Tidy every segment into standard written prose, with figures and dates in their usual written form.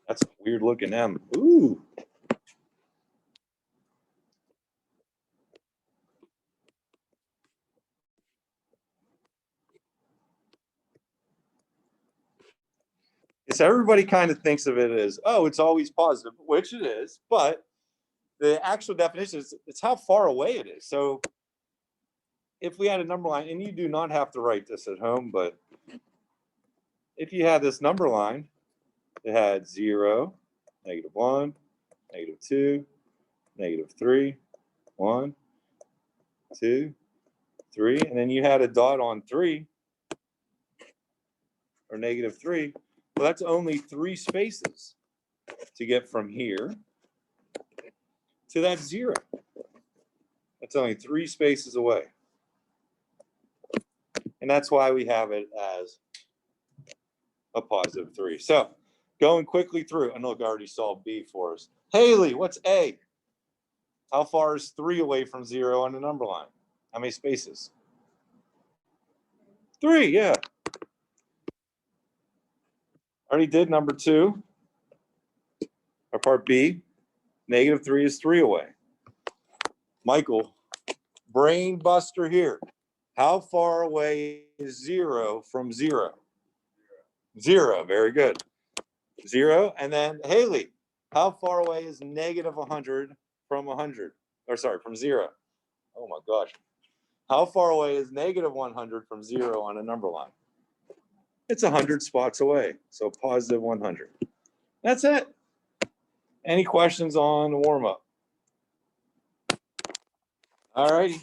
That's a weird looking M. Ooh. So everybody kind of thinks of it as, oh, it's always positive, which it is, but the actual definition is it's how far away it is. So if we had a number line, and you do not have to write this at home, but if you had this number line, it had 0, -1, -2, -3, 1, 2, 3, and then you had a dot on 3 or -3. Well, that's only 3 spaces to get from here to that 0. That's only 3 spaces away. And that's why we have it as a +3. So going quickly through, and look, I already solved B for us. Haley, what's A? How far is 3 away from 0 on the number line? How many spaces? 3, yeah. Already did number 2. Or part B, -3 is 3 away. Michael, brain buster here. How far away is 0 from 0? 0, very good. 0, and then Haley, how far away is -100 from 100? Or sorry, from 0? Oh my gosh. How far away is -100 from 0 on a number line? It's 100 spots away, so +100. That's it. Any questions on the warm-up? All righty.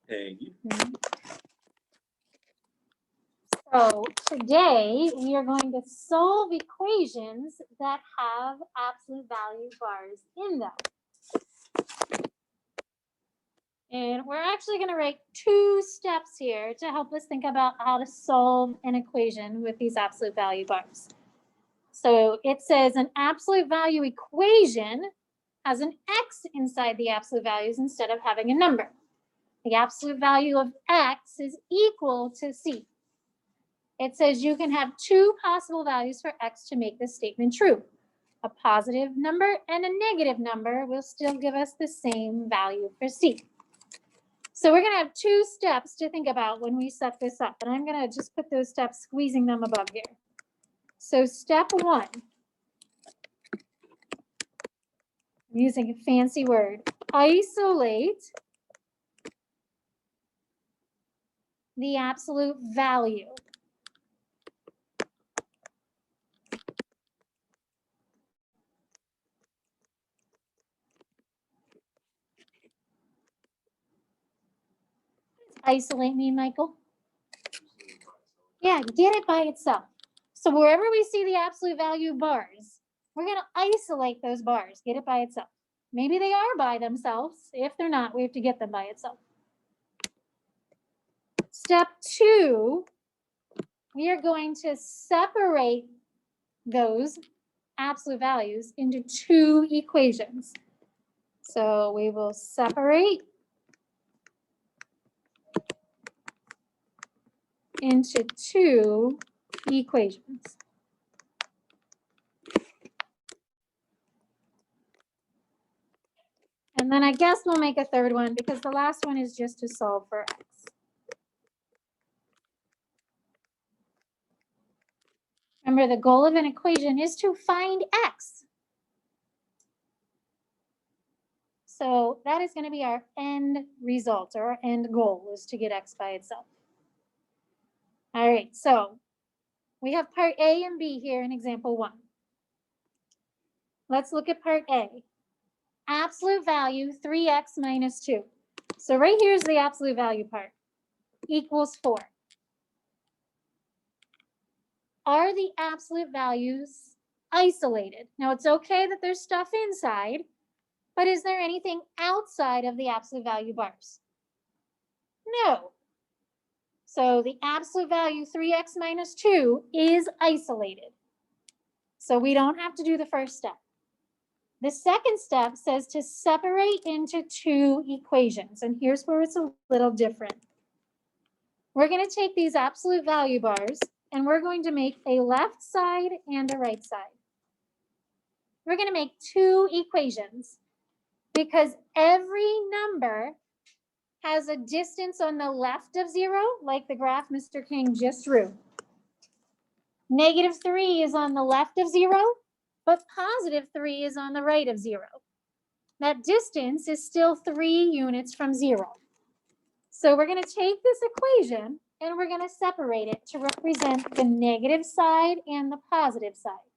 Thank you. So today we are going to solve equations that have absolute value bars in them. And we're actually going to write 2 steps here to help us think about how to solve an equation with these absolute value bars. So it says an absolute value equation has an x inside the absolute values instead of having a number. The absolute value of x is equal to c. It says you can have 2 possible values for x to make this statement true. A positive number and a negative number will still give us the same value for c. So we're going to have 2 steps to think about when we set this up. And I'm going to just put those steps, squeezing them above here. So step 1, I'm using a fancy word, isolate the absolute value. Isolate mean, Michael? Yeah, get it by itself. So wherever we see the absolute value bars, we're going to isolate those bars, get it by itself. Maybe they are by themselves. If they're not, we have to get them by itself. Step 2, we are going to separate those absolute values into 2 equations. So we will separate into 2 equations. And then I guess we'll make a 3rd one because the last one is just to solve for x. Remember, the goal of an equation is to find x. So that is going to be our end result, or our end goal is to get x by itself. All right, so we have part A and B here in example 1. Let's look at part A. Absolute value 3x minus 2. So right here is the absolute value part, equals 4. Are the absolute values isolated? Now it's okay that there's stuff inside, but is there anything outside of the absolute value bars? No. So the absolute value 3x minus 2 is isolated. So we don't have to do the first step. The second step says to separate into 2 equations. And here's where it's a little different. We're going to take these absolute value bars and we're going to make a left side and a right side. We're going to make two equations because every number has a distance on the left of 0, like the graph Mr. King just drew. -3 is on the left of 0, but +3 is on the right of 0. That distance is still 3 units from 0. So we're going to take this equation and we're going to separate it to represent the negative side and the positive side.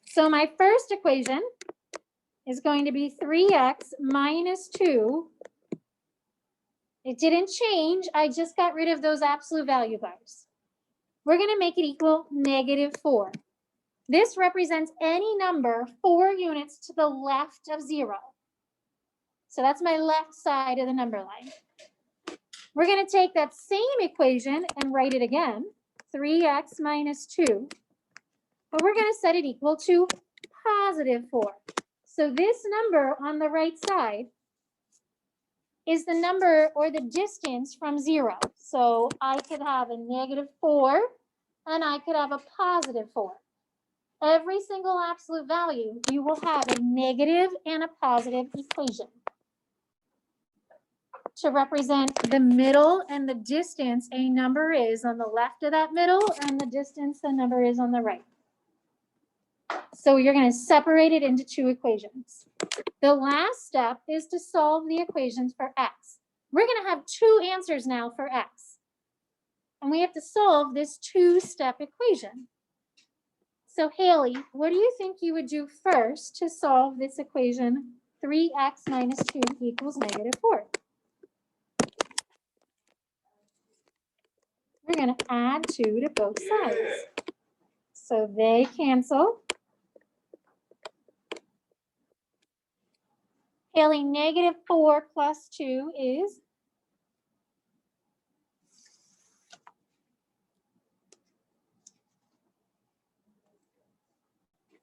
So my first equation is going to be 3x minus 2. It didn't change. I just got rid of those absolute value bars. We're going to make it equal -4. This represents any number 4 units to the left of 0. So that's my left side of the number line. We're going to take that same equation and write it again, 3x minus 2. But we're going to set it equal to +4. So this number on the right side is the number or the distance from 0. So I could have a -4 and I could have a +4. Every single absolute value, you will have a negative and a positive equation to represent the middle and the distance a number is on the left of that middle and the distance the number is on the right. So you're going to separate it into two equations. The last step is to solve the equations for x. We're going to have two answers now for x. And we have to solve this two-step equation. So Haley, what do you think you would do first to solve this equation 3x minus 2 equals -4? We're going to add 2 to both sides. So they cancel. Haley, -4 plus 2 is?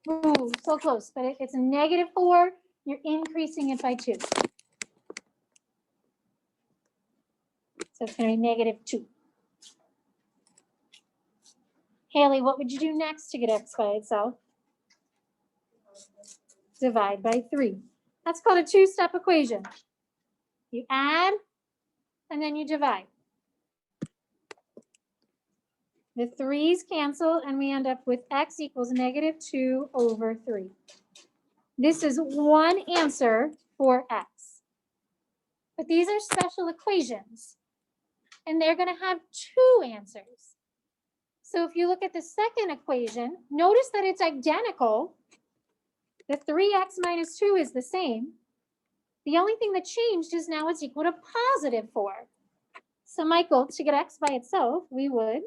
Ooh, so close, but it's a -4. You're increasing it by 2. So it's going to be -2. Haley, what would you do next to get x by itself? Divide by 3. That's called a two-step equation. You add, and then you divide. The 3's cancel, and we end up with x equals -2 over 3. This is one answer for x. But these are special equations, and they're going to have two answers. So if you look at the second equation, notice that it's identical. The 3x minus 2 is the same. The only thing that changed is now it's equal to +4. So Michael, to get x by itself, we would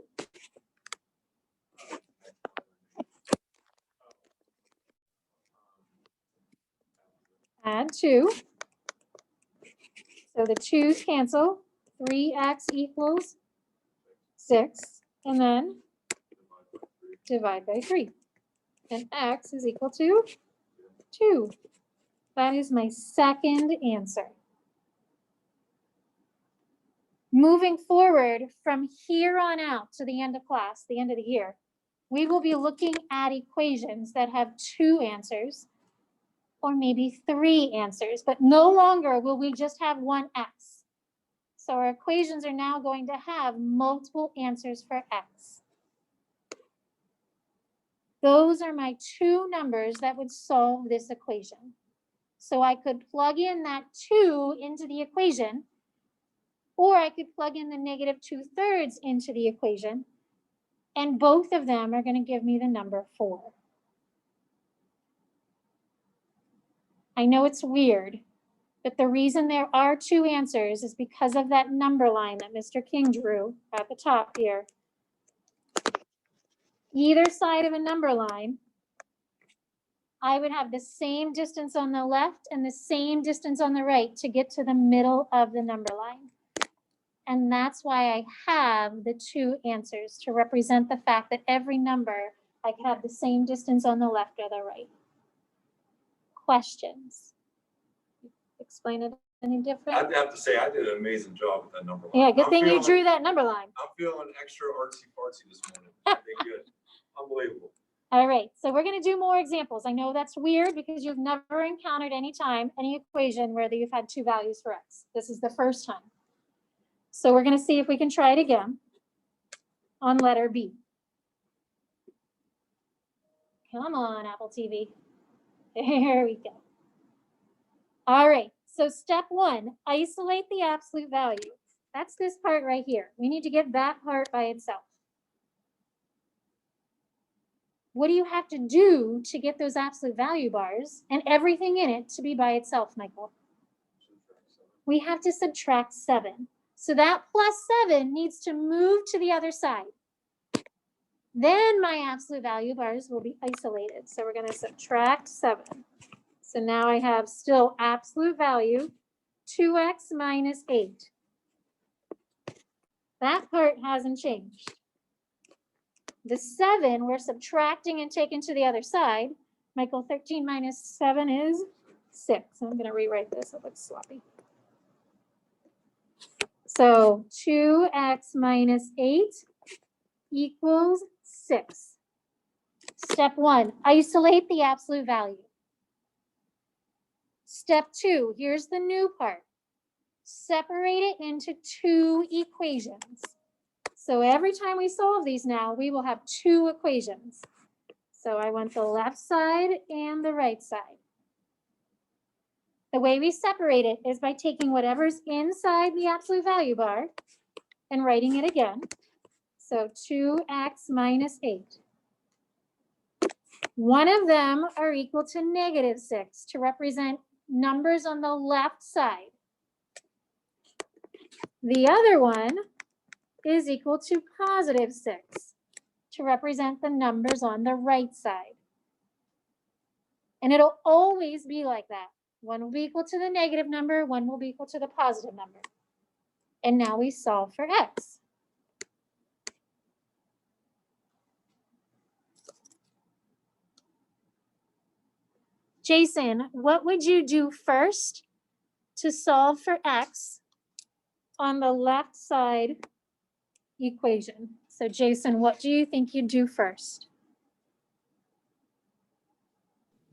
add 2. So the 2's cancel. 3x equals 6. And then divide by 3. And x is equal to 2. That is my second answer. Moving forward from here on out to the end of class, the end of the year, we will be looking at equations that have two answers or maybe 3 answers, but no longer will we just have one x. So our equations are now going to have multiple answers for x. Those are my two numbers that would solve this equation. So I could plug in that 2 into the equation, or I could plug in the -2/3 into the equation, and both of them are going to give me the number 4. I know it's weird, but the reason there are two answers is because of that number line that Mr. King drew at the top here. Either side of a number line, I would have the same distance on the left and the same distance on the right to get to the middle of the number line. And that's why I have the two answers to represent the fact that every number, I could have the same distance on the left or the right. Questions? Explain it Any I'd different? have to say, I did an amazing job with that number line. Yeah, good I'm thing you feeling- drew that number line. I'm feeling extra artsy fartsy this morning. I think good. Unbelievable. All right, so we're gonna do more examples. I know that's weird because you've never encountered any time, any equation where you've had two values for x. This is the first time. So we're gonna see if we can try it again on letter B. Come on, Apple TV. There we go. All right, so step one, isolate the absolute value. That's this part right here. We need to get that part by itself. What do you have to do to get those absolute value bars and everything in it to be by itself, Michael? We have to subtract 7. So that plus 7 needs to move to the other side. Then my absolute value bars will be isolated. So we're going to subtract 7. So now I have still absolute value, 2x minus 8. That part hasn't changed. The 7 we're subtracting and taking to the other side. Michael, 13 minus 7 is 6. I'm going to rewrite this. It looks sloppy. So 2x minus 8 equals 6. Step 1, isolate the absolute value. Step 2, here's the new part. Separate it into 2 equations. So every time we solve these now, we will have 2 equations. So I want the left side and the right side. The way we separate it is by taking whatever's inside the absolute value bar and writing it again. So 2x minus 8. One of them are equal to negative 6 to represent numbers on the left side. The other one is equal to positive 6 to represent the numbers on the right side. And it'll always be like that. One will be equal to the negative number, one will be equal to the positive number. And now we solve for x. Jason, what would you do first to solve for x on the left side equation? So Jason, what do you think you'd do first?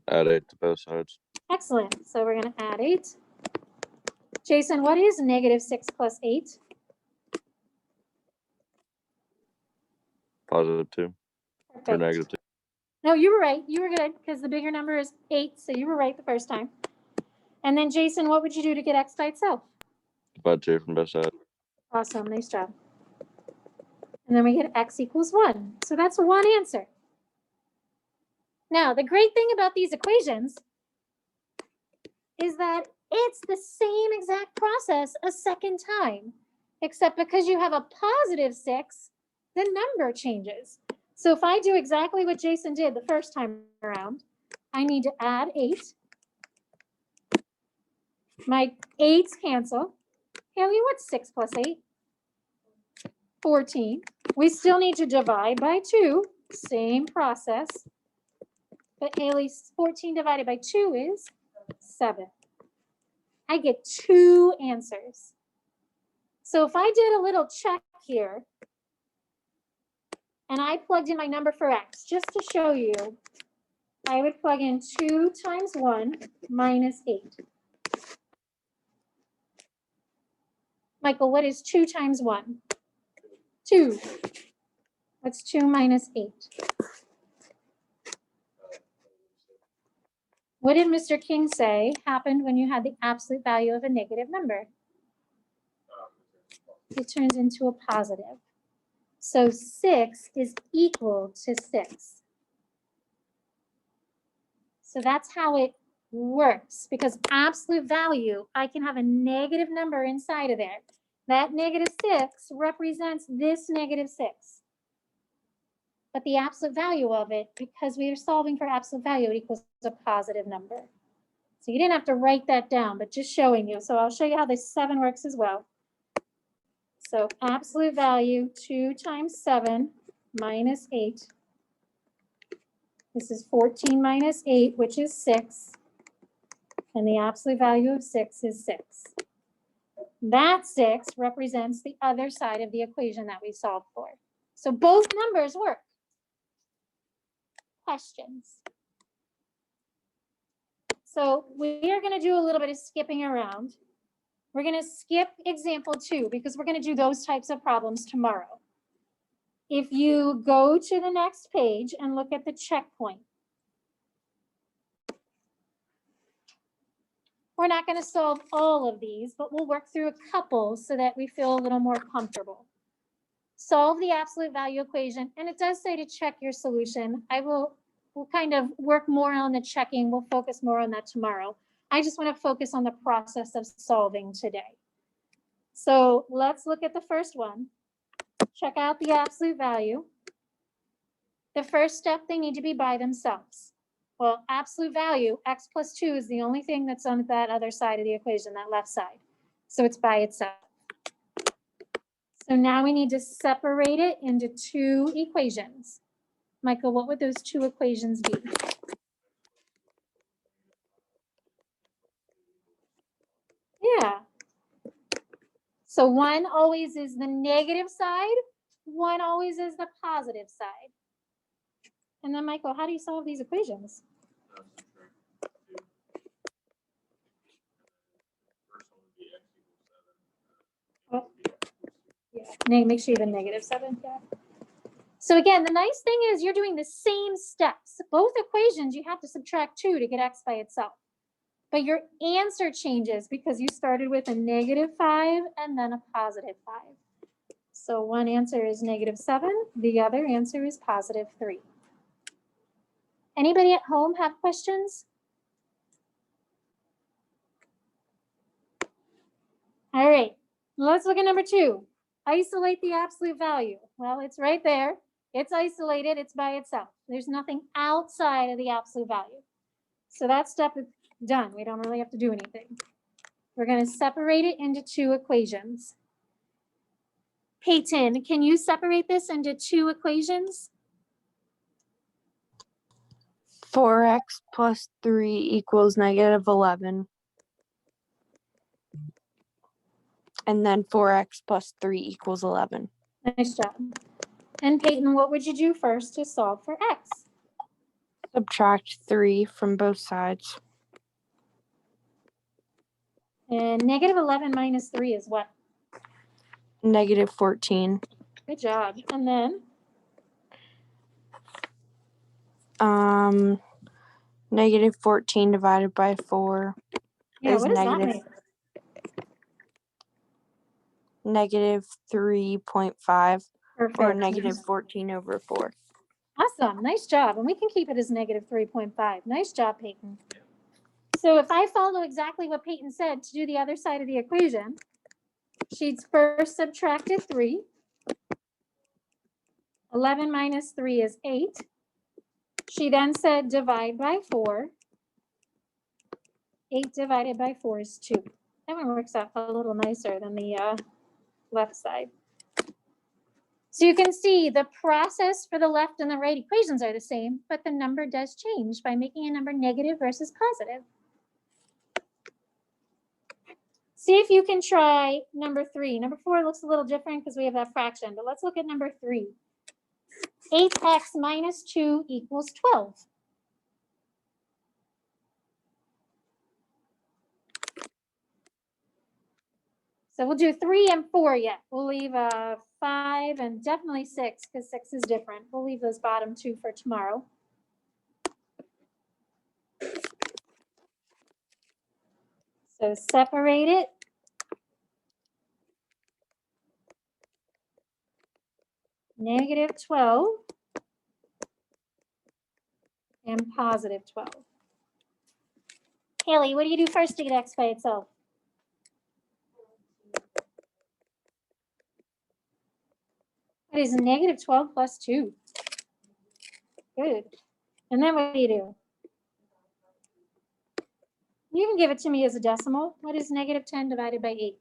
Add 8 to both sides. Excellent. So we're going to add 8. Jason, what is negative 6 plus 8? Positive 2 or Perfect. negative 2. No, you were right. You were good because the bigger number is 8. So you were right the first time. And then Jason, what would you do to get x by itself? Divide 2 from both sides. Awesome. Nice job. And then we get x equals 1. So that's one answer. Now, the great thing about these equations is that it's the same exact process a second time, except because you have a positive 6, the number changes. So if I do exactly what Jason did the first time around, I need to add 8. My 8's cancel. Haley, what's 6 plus 8? 14. We still need to divide by 2. Same process. But Haley's 14 divided by 2 is 7. I get 2 answers. So if I did a little check here, and I plugged in my number for x, just to show you, I would plug in 2 times 1 minus 8. Michael, what is 2 times 1? 2. What's 2 minus 8? What did Mr. King say happened when you had the absolute value of a negative number? It turns into a positive. So 6 is equal to 6. So that's how it works, because absolute value, I can have a negative number inside of there. That negative 6 represents this negative 6. But the absolute value of it, because we are solving for absolute value, it equals a positive number. So you didn't have to write that down, but just showing you. So I'll show you how this 7 works as well. So absolute value, 2 times 7 minus 8. This is 14 minus 8, which is 6. And the absolute value of 6 is 6. That 6 represents the other side of the equation that we solved for. So both numbers work. Questions? So we are going to do a little bit of skipping around. We're going to skip example 2 because we're going to do those types of problems tomorrow. If you go to the next page and look at the checkpoint, we're not going to solve all of these, but we'll work through a couple so that we feel a little more comfortable. Solve the absolute value equation, and it does say to check your solution. We'll kind of work more on the checking. We'll focus more on that tomorrow. I just want to focus on the process of solving today. So let's look at the first one. Check out the absolute value. The first step, they need to be by themselves. Well, absolute value, x plus 2 is the only thing that's on that other side of the equation, that left side. So it's by itself. So now we need to separate it into 2 equations. Michael, what would those 2 equations be? Yeah. So one always is the negative side, one always is the positive side. And then Michael, how do you solve these equations? Oh, yeah, make sure you have a -7, yeah. So again, the nice thing is you're doing the same steps. Both equations, you have to subtract 2 to get x by itself. But your answer changes because you started with a -5 and then a +5. So one answer is -7, the other answer is +3. Anybody at home have questions? All right, let's look at number 2. Isolate the absolute value. Well, it's right there. It's isolated, it's by itself. There's nothing outside of the absolute value. So that step is done. We don't really have to do anything. We're going to separate it into 2 equations. Peyton, can you separate this into 2 equations? 4x plus 3 equals -11. And then 4x plus 3 equals 11. Nice job. And Peyton, what would you do first to solve for x? Subtract 3 from both sides. And -11 minus 3 is what? -14. Good job. And then? -14 divided by 4 Yeah, is what does that make? -3.5 Perfect. or -14/4. Awesome. Nice job. And we can keep it as -3.5. Nice job, Peyton. So if I follow exactly what Peyton said to do the other side of the equation, she's first subtracted 3. 11 minus 3 is 8. She then said divide by 4. 8 divided by 4 is 2. That one works out a little nicer than the left side. So you can see the process for the left and the right equations are the same, but the number does change by making a number negative versus positive. See if you can try number 3. Number 4 looks a little different because we have that fraction, but let's look at number 3. 8x minus 2 equals 12. So we'll do 3 and 4 yet. We'll leave 5 and definitely 6 because 6 is different. We'll leave those bottom 2 for tomorrow. So separate it. -12 and +12. Haley, what do you do first to get x by itself? It is -12 plus 2. Good. And then what do? You can give it to me as a decimal. What is -10 divided by 8?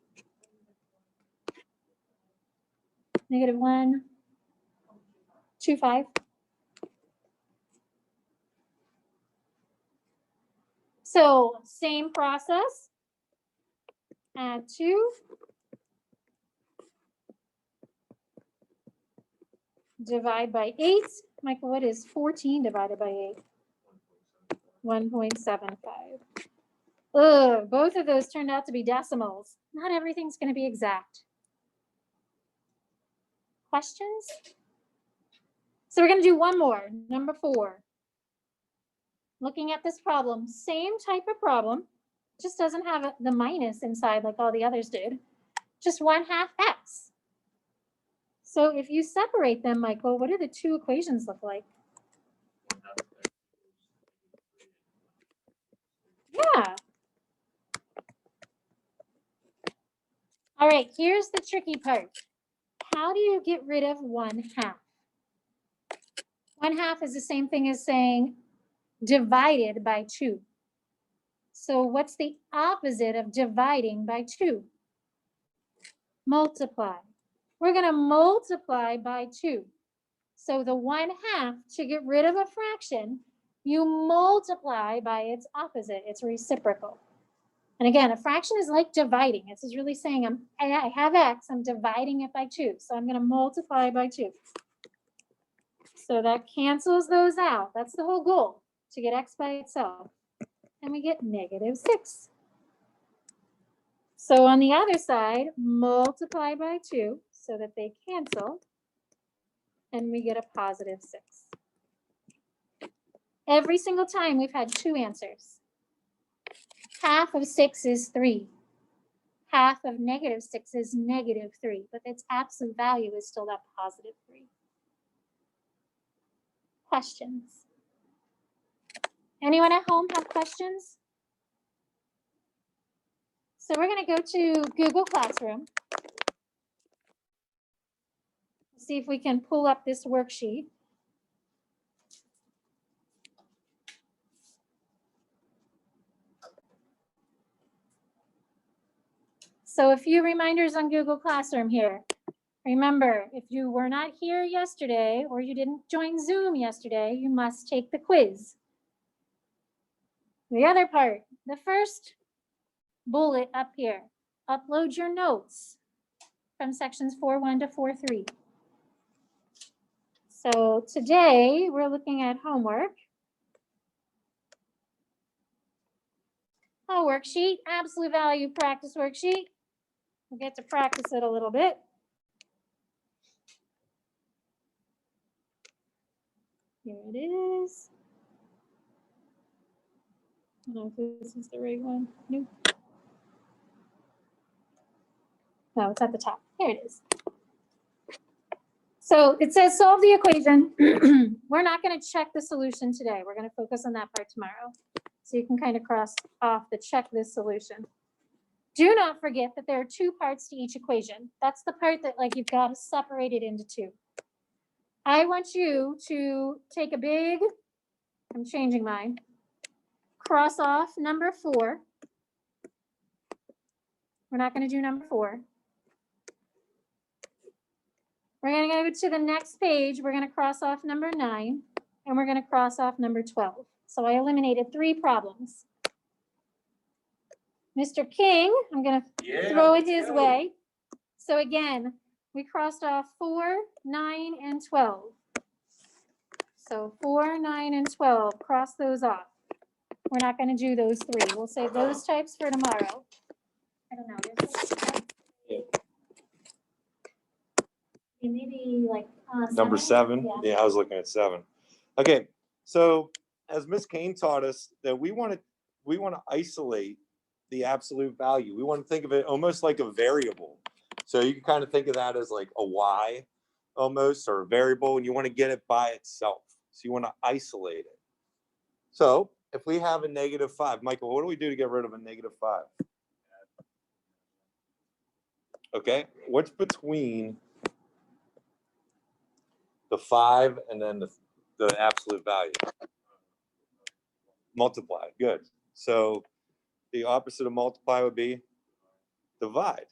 -1.25. So same process. Add 2, divide by 8. Michael, what is 14 divided by 8? 1.75. Ugh, both of those turned out to be decimals. Not everything's going to be exact. Questions? So we're going to do one more, number 4. Looking at this problem, same type of problem, just doesn't have the minus inside like all the others did, just 1/2 x. So if you separate them, Michael, what do the two equations look like? Yeah. All right, here's the tricky part. How do you get rid of 1/2? 1/2 is the same thing as saying divided by 2. So what's the opposite of dividing by 2? Multiply. We're going to multiply by 2. So the 1/2, to get rid of a fraction, you multiply by its opposite, its reciprocal. And again, a fraction is like dividing. This is really saying I have x, I'm dividing it by 2. So I'm going to multiply by 2. So that cancels those out. That's the whole goal, to get x by itself. And we get -6. So on the other side, multiply by 2 so that they cancel. And we get a +6. Every single time we've had 2 answers. 1/2 of 6 is 3. 1/2 of -6 is -3, but its absolute value is still that +3. Questions? Anyone at home have questions? So we're going to go to Google Classroom. See if we can pull up this worksheet. So a few reminders on Google Classroom here. Remember, if you were not here yesterday or you didn't join Zoom yesterday, you must take the quiz. The other part, the first bullet up here, upload your notes from sections 4.1 to 4.3. So today we're looking at homework. A worksheet, absolute value practice worksheet. We'll get to practice it a little bit. Here it is. I don't know if this is the right one. Nope. No, it's at the top. Here it is. So it says solve the equation. We're not going to check the solution today. We're going to focus on that part tomorrow. So you can kind of cross off the check this solution. Do not forget that there are 2 parts to each equation. That's the part that like you've got to separate it into 2. I want you to take a big, I'm changing mine, cross off number 4. We're not going to do number 4. We're going to go to the next page. We're going to cross off number 9, and we're going to cross off number 12. So I eliminated 3 problems. Mr. King, I'm going to throw it his way. So again, we crossed off 4, 9, and 12. So 4, 9, and 12, cross those off. We're not going to do those 3. We'll save those types for tomorrow. I don't know. Maybe like Number 7. Yeah. Yeah, I was looking at 7. Okay, so as Miss Kane taught us, that we want to isolate the absolute value. We want to think of it almost like a variable. So you can kind of think of that as like a y almost, or a variable, and you want to get it by itself. So you want to isolate it. So if we have a -5, Michael, what do we do to get rid of a -5? Okay, what's between the 5 and then the absolute value? Multiply. Good. So the opposite of multiply would be divide.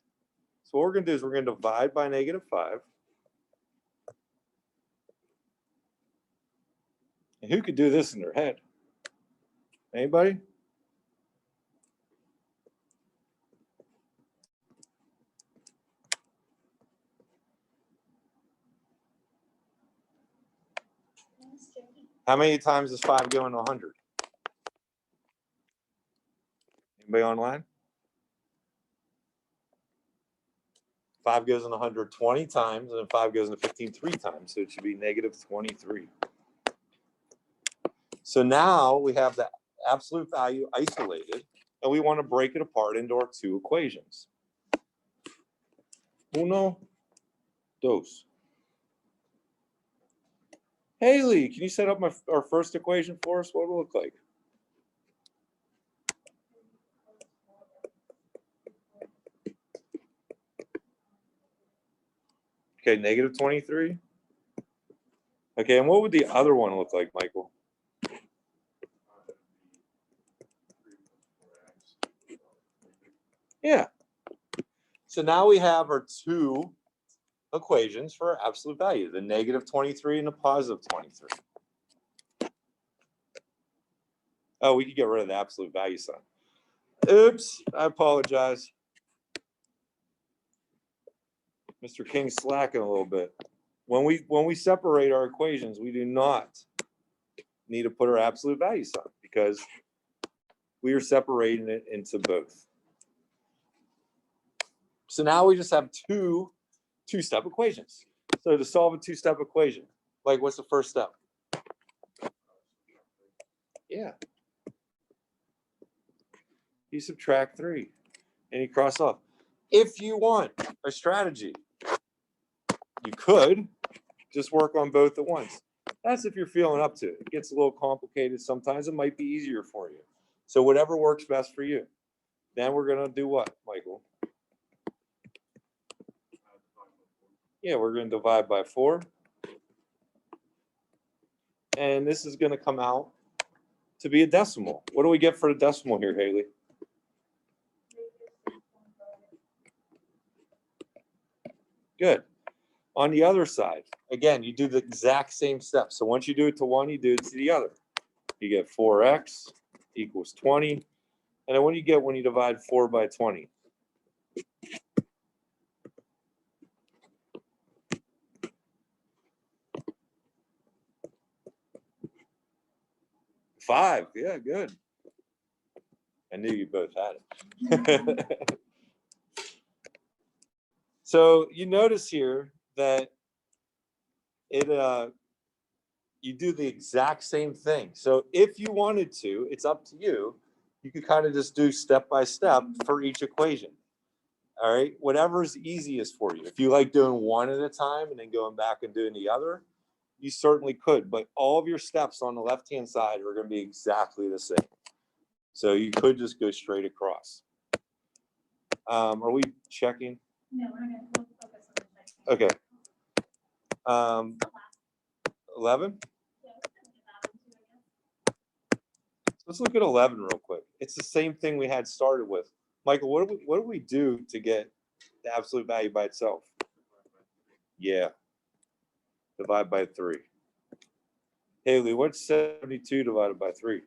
So what we're going to do is we're going to divide by -5. And who could do this in their head? Anybody? How many times does 5 go into 100? Anybody online? 5 goes into 100 20 times, and then 5 goes into 15 3 times. So it should be negative 23. So now we have the absolute value isolated, and we want to break it apart into our two equations. Uno, dos. Haley, can you set up our first equation for us? What will it look like? Okay, negative 23. Okay, and what would the other one look like, Michael? Yeah. So now we have our two equations for our absolute value, the negative 23 and the positive 23. Oh, we could get rid of the absolute value sign. Oops, I apologize. Mr. King's slacking a little bit. When we separate our equations, we do not need to put our absolute value sign because we are separating it into both. So now we just have two-step equations. So to solve a two-step equation, like what's the first step? Yeah. You subtract 3 and you cross off. If you want a strategy, you could just work on both at once. That's if you're feeling up to it. It gets a little complicated. Sometimes it might be easier for you. So whatever works best for you. Then we're going to do what, Michael? Yeah, we're going to divide by 4. And this is going to come out to be a decimal. What do we get for the decimal here, Haley? Good. On the other side, again, you do the exact same steps. So once you do it to one, you do it to the other. You get 4x equals 20. And then what do you get when you divide 4 by 20? 5. Yeah, good. I knew you both had it. So you notice here that you do the exact same thing. So if you wanted to, it's up to you. You could kind of just do step by step for each equation. All right, whatever is easiest for you. If you like doing one at a time and then going back and doing the other, you certainly could. But all of your steps on the left-hand side are going to be exactly the same. So you could just go straight across. Are we checking? No, we're going to focus on the Okay. 11? Let's look at 11 real quick. It's the same thing we had started with. Michael, what do we do to get the absolute value by itself? Yeah. Divide by 3. Haley, what's 72 divided by 3?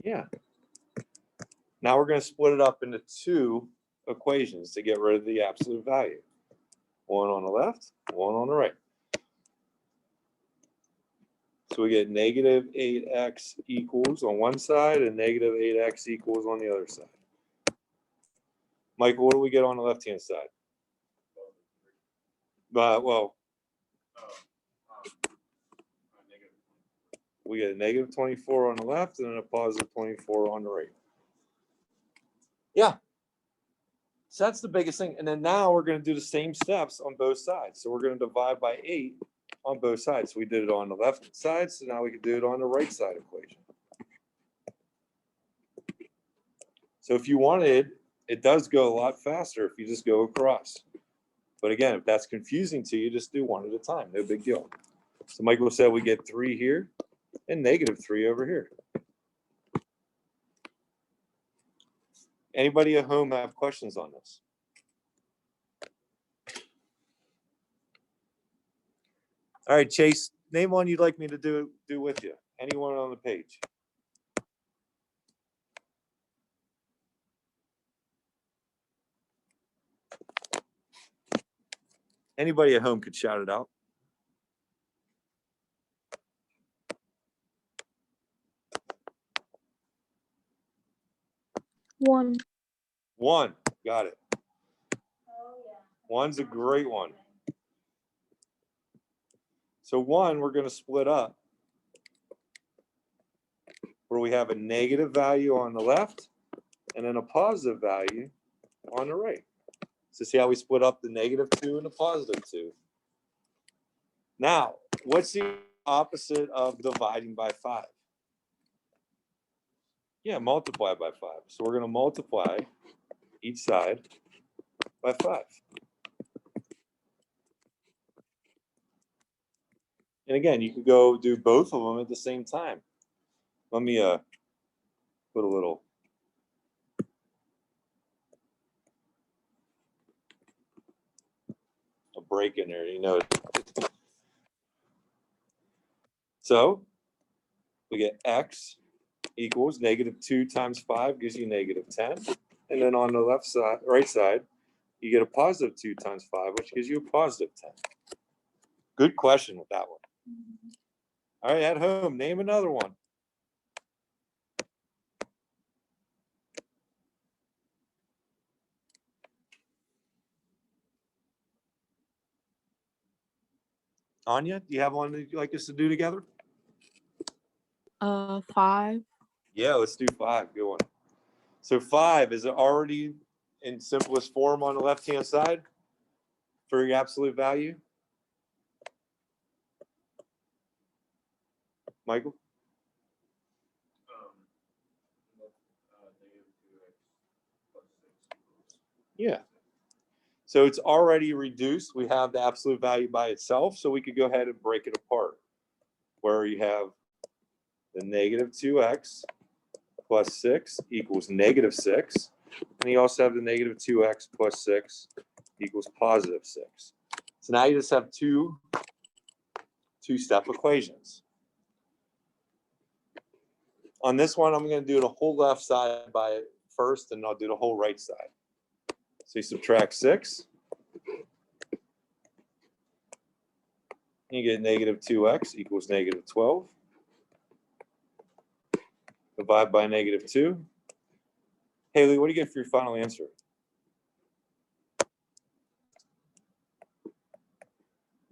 Yeah. Now we're going to split it up into two equations to get rid of the absolute value. One on the left, one on the right. So we get negative 8x equals on one side and negative 8x equals on the other side. Michael, what do we get on the left-hand side? Well, we get a negative 24 on the left and a positive 24 on the right. Yeah. So that's the biggest thing. And then now we're going to do the same steps on both sides. So we're going to divide by 8 on both sides. So we did it on the left side, so now we can do it on the right side equation. So if you wanted, it does go a lot faster if you just go across. But again, if that's confusing to you, just do one at a time. No big deal. So Michael said we get 3 here and negative 3 over here. Anybody at home have questions on this? All right, Chase, name one you'd like me to do with you. Anyone on the page? Anybody at home could shout it out. 1. 1, got it. Oh, yeah. 1's a great one. So 1, we're going to split up where we have a negative value on the left and then a positive value on the right. So see how we split up the -2 and the +2. Now, what's the opposite of dividing by 5? Yeah, multiply by 5. So we're going to multiply each side by 5. And again, you can go do both of them at the same time. Let me put a little break in there, you know. So we get x equals -2 times 5 gives you -10. And then on the left side, right side, you get a +2 times 5, which gives you a +10. Good question with that one. All right, at home, name another one. Anya, do you have one that you'd like us to do together? 5. Yeah, let's do 5. Good one. So 5 is already in simplest form on the left-hand side for your absolute value. Michael? Yeah. So it's already reduced. We have the absolute value by itself, so we could go ahead and break it apart where you have the -2x plus 6 equals -6. And you also have the -2x plus 6 equals +6. So now you just have two-step equations. On this one, I'm going to do the whole left side by first, and I'll do the whole right side. So you subtract 6. You get -2x equals -12. Divide by -2. Haley, what do you get for your final answer?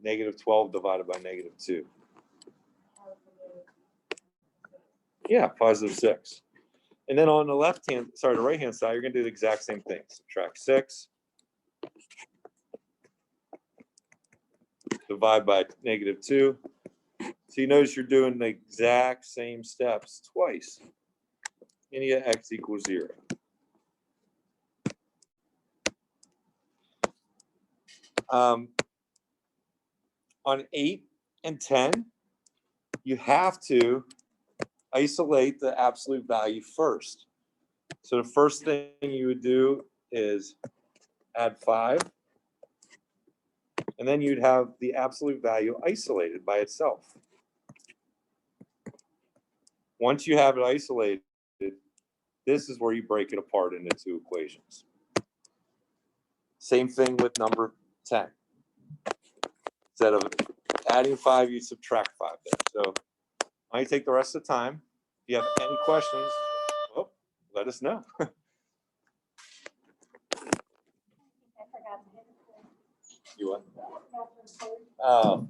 -12 divided by -2. Yeah, +6. And then on the the right-hand side, you're going to do the exact same thing. Subtract 6. Divide by -2. So you notice you're doing the exact same steps twice. And you get x equals 0. On 8 and 10, you have to isolate the absolute value first. So the first thing you would do is add 5. And then you'd have the absolute value isolated by itself. Once you have it isolated, this is where you break it apart into two equations. Same thing with number 10. Instead of adding 5, you subtract 5 there. So I take the rest of the time. If you have any questions, let us know. I forgot to hit it. You what? Oh.